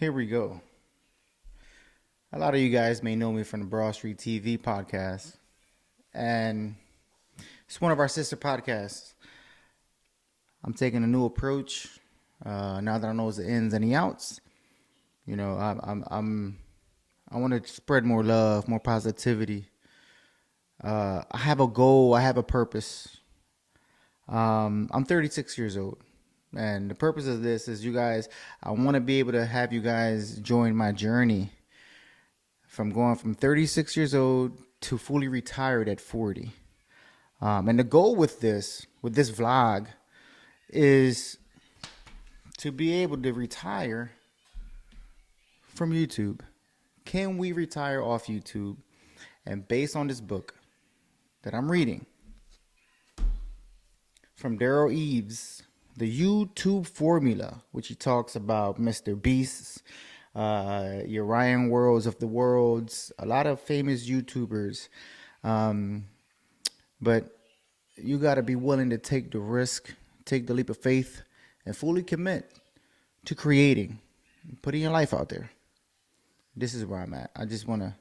Here we go. A lot of you guys may know me from the Broad Street TV podcast, and it's one of our sister podcasts. I'm taking a new approach now that I know the ins and the outs. You know, I want to spread more love, more positivity. I have a goal. I have a purpose. I'm 36 years old, and the purpose of this is you guys. I want to be able to have you guys join my journey from going from 36 years old to fully retired at 40. And the goal with this vlog, is to be able to retire from YouTube. Can we retire off YouTube? And based on this book that I'm reading from Daryl Eves, the YouTube formula, which he talks about Mr. Beasts, your Ryan Worlds of the worlds, a lot of famous YouTubers. But you got to be willing to take the risk, take the leap of faith, and fully commit to creating, putting your life out there. This is where I'm at. I just want to,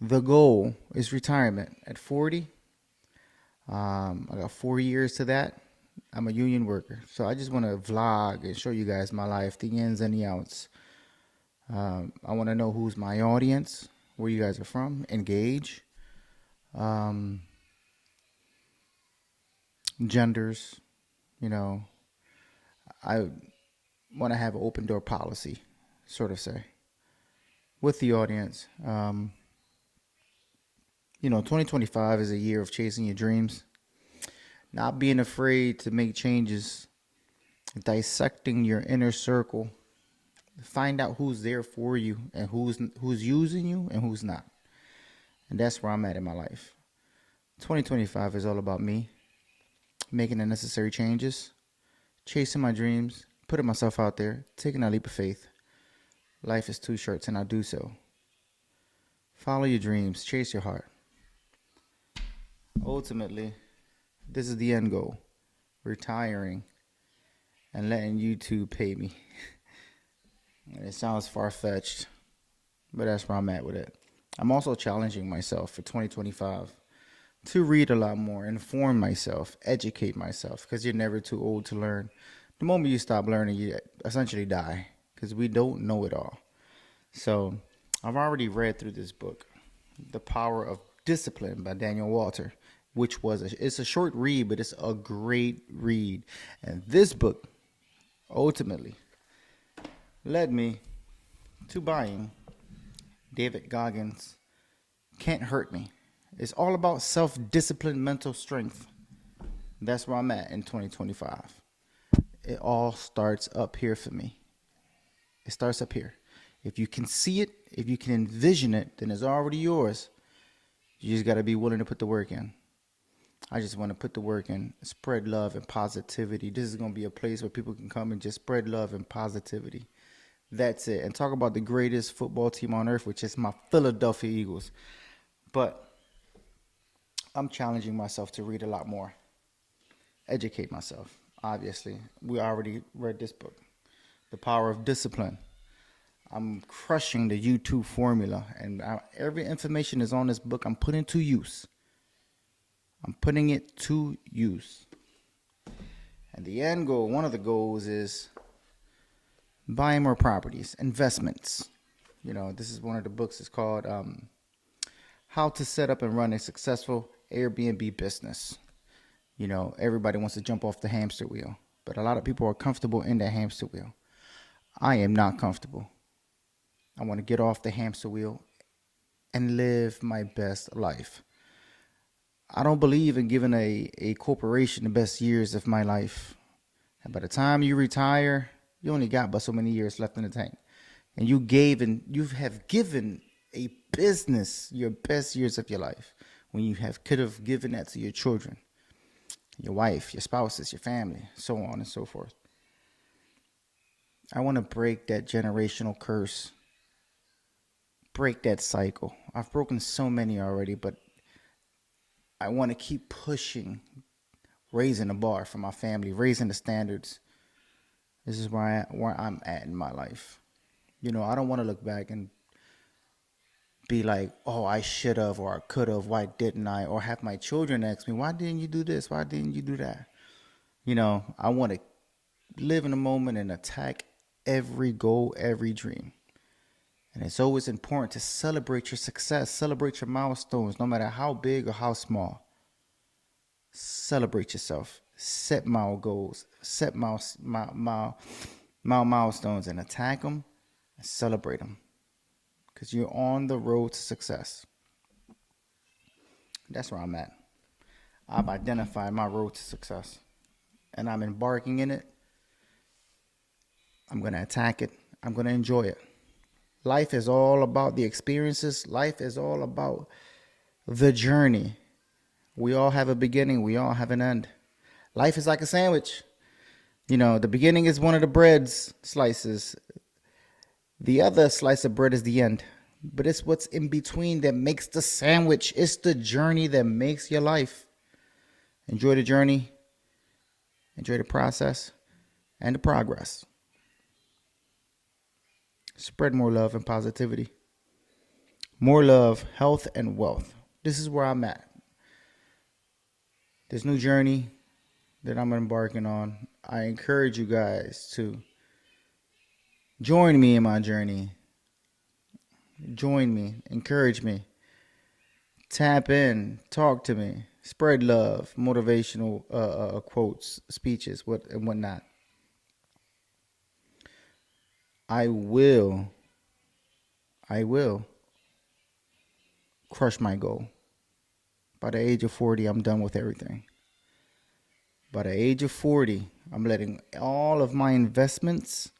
the goal is retirement at 40. I got 4 years to that. I'm a union worker. So I just want to vlog and show you guys my life, the ins and the outs. I want to know who's my audience, where you guys are from, engage. Genders, you know, I want to have an open door policy, sort of say, with the audience. 2025 is a year of chasing your dreams, not being afraid to make changes, dissecting your inner circle, find out who's there for you and who's using you and who's not. And that's where I'm at in my life. 2025 is all about me making the necessary changes, chasing my dreams, putting myself out there, taking a leap of faith. Life is too short to not do so. Follow your dreams, chase your heart. Ultimately, this is the end goal: retiring and letting YouTube pay me. It sounds far-fetched, but that's where I'm at with it. I'm also challenging myself for 2025 to read a lot more, inform myself, educate myself, because you're never too old to learn. The moment you stop learning, you essentially die, because we don't know it all. So I've already read through this book, The Power of Discipline by Daniel Walter, which it's a short read, but it's a great read. And this book ultimately led me to buying David Goggins' Can't Hurt Me. It's all about self-discipline, mental strength. That's where I'm at in 2025. It all starts up here for me. It starts up here. If you can see it, if you can envision it, then it's already yours. You just got to be willing to put the work in. I just want to put the work in, spread love and positivity. This is going to be a place where people can come and just spread love and positivity. That's it. And talk about the greatest football team on earth, which is my Philadelphia Eagles. But I'm challenging myself to read a lot more, educate myself. Obviously, we already read this book, The Power of Discipline. I'm crushing the YouTube formula, and every information is on this book. I'm putting to use. I'm putting it to use. And the end goal, one of the goals, is buying more properties, investments. This is one of the books. It's called How to Set Up and Run a Successful Airbnb Business. Everybody wants to jump off the hamster wheel, but a lot of people are comfortable in that hamster wheel. I am not comfortable. I want to get off the hamster wheel and live my best life. I don't believe in giving a corporation the best years of my life. And by the time you retire, you only got but so many years left in the tank. And you have given a business your best years of your life when you could have given that to your children, your wife, your spouses, your family, so on and so forth. I want to break that generational curse, break that cycle. I've broken so many already, but I want to keep pushing, raising the bar for my family, raising the standards. This is where I'm at in my life. I don't want to look back and be like, oh, I should have or I could have. Why didn't I? Or have my children ask me, why didn't you do this? Why didn't you do that? I want to live in the moment and attack every goal, every dream. And it's always important to celebrate your success, celebrate your milestones, no matter how big or how small. Celebrate yourself. Set mile goals. Set milestones and attack them and celebrate them. Because you're on the road to success. That's where I'm at. I've identified my road to success. And I'm embarking in it. I'm going to attack it. I'm going to enjoy it. Life is all about the experiences. Life is all about the journey. We all have a beginning. We all have an end. Life is like a sandwich. The beginning is one of the bread's slices. The other slice of bread is the end. But it's what's in between that makes the sandwich. It's the journey that makes your life. Enjoy the journey. Enjoy the process and the progress. Spread more love and positivity. More love, health, and wealth. This is where I'm at. This new journey that I'm embarking on, I encourage you guys to join me in my journey. Join me, encourage me, tap in, talk to me, spread love, motivational quotes, speeches, and whatnot. I will crush my goal. By the age of 40, I'm done with everything. By the age of 40, I'm letting all of my investments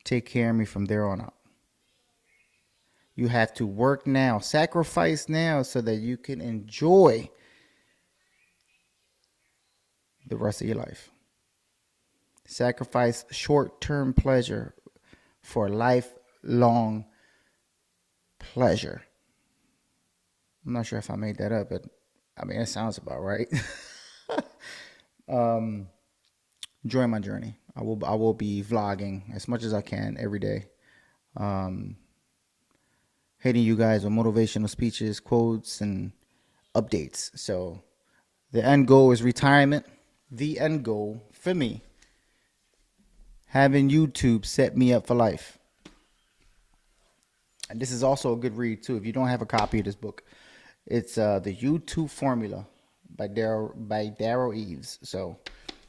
take care of me from there on out. You have to work now, sacrifice now so that you can enjoy the rest of your life. Sacrifice short-term pleasure for lifelong pleasure. I'm not sure if I made that up, but it sounds about right. Enjoy my journey. I will be vlogging as much as I can every day. Hitting you guys with motivational speeches, quotes, and updates. So the end goal is retirement. The end goal for me, having YouTube set me up for life. And this is also a good read too. If you don't have a copy of this book, it's the YouTube Formula by Darrell Eves. So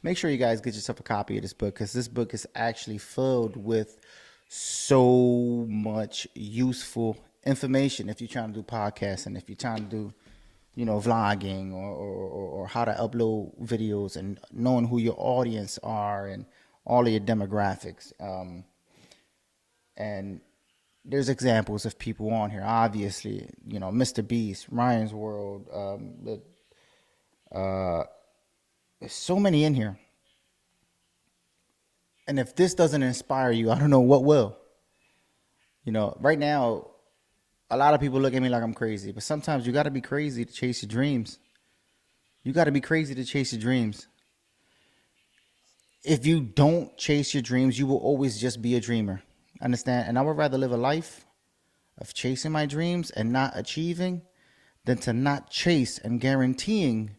make sure you guys get yourself a copy of this book, because this book is actually filled with so much useful information. If you're trying to do podcasting, if you're trying to do vlogging or how to upload videos, and knowing who your audience are and all of your demographics. And there's examples of people on here. Obviously, Mr. Beast, Ryan's World. There's so many in here. And if this doesn't inspire you, I don't know what will. Right now, a lot of people look at me like I'm crazy, but sometimes you got to be crazy to chase your dreams. You got to be crazy to chase your dreams. If you don't chase your dreams, you will always just be a dreamer. Understand? And I would rather live a life of chasing my dreams and not achieving than to not chase and guaranteeing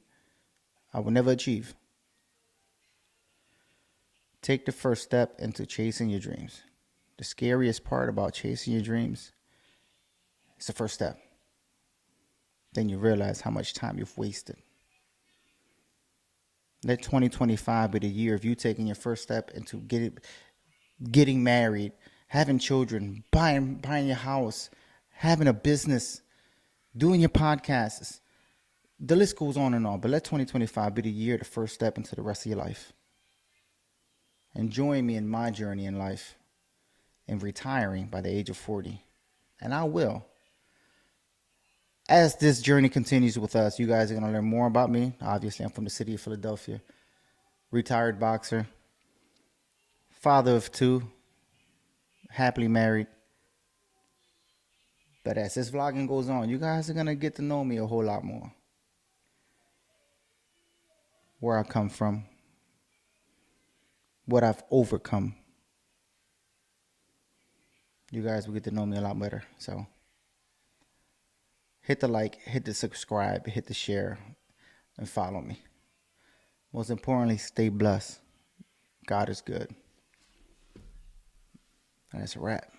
I will never achieve. Take the first step into chasing your dreams. The scariest part about chasing your dreams is the first step. Then you realize how much time you've wasted. Let 2025 be the year of you taking your first step into getting married, having children, buying your house, having a business, doing your podcasts. The list goes on and on. But let 2025 be the year, the first step into the rest of your life. And join me in my journey in life in retiring by the age of 40. And I will. As this journey continues with us, you guys are going to learn more about me. Obviously, I'm from the city of Philadelphia. Retired boxer. Father of 2. Happily married. But as this vlogging goes on, you guys are going to get to know me a whole lot more. Where I come from. What I've overcome. you guys will get to know me a lot better. So hit the like, hit the subscribe, hit the share, and follow me. Most importantly, stay blessed. God is good. And that's a wrap.